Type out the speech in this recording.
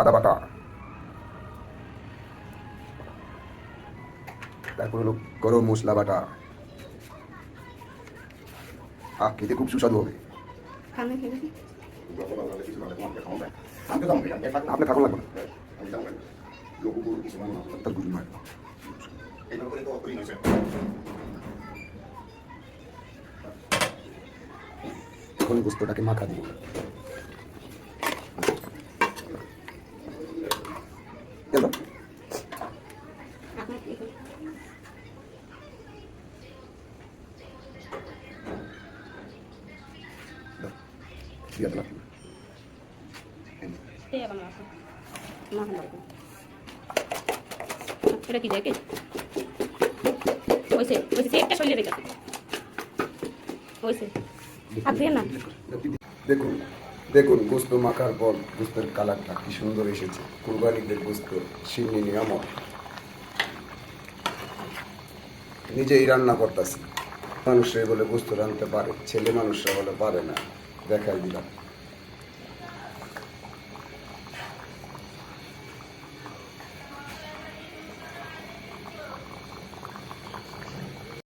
আদা বাটা, তারপর হলো গরম মশলা বাটা। খেতে খুব সুস্বাদু হবে। আপনি থাকুন লাগবে না, তার গুরু নয়। এখন গোস্তটাকে মাখা দিব। গেল এটা কি দেখে হয়েছে হয়েছে একটা শরীরে রেখে হয়েছে আর দিয়ে না। দেখুন দেখুন, গোস্ত মাখার পর গোস্তের কালারটা কি সুন্দর এসেছে। কুরবানিদের গোস্ত সিন্নি নিয়ামত। নিজেই রান্না করতেছি। মানুষরা বলে গোস্ত রাঁধতে পারে, ছেলে মানুষরা বলে পারে না। দেখাই দিলাম।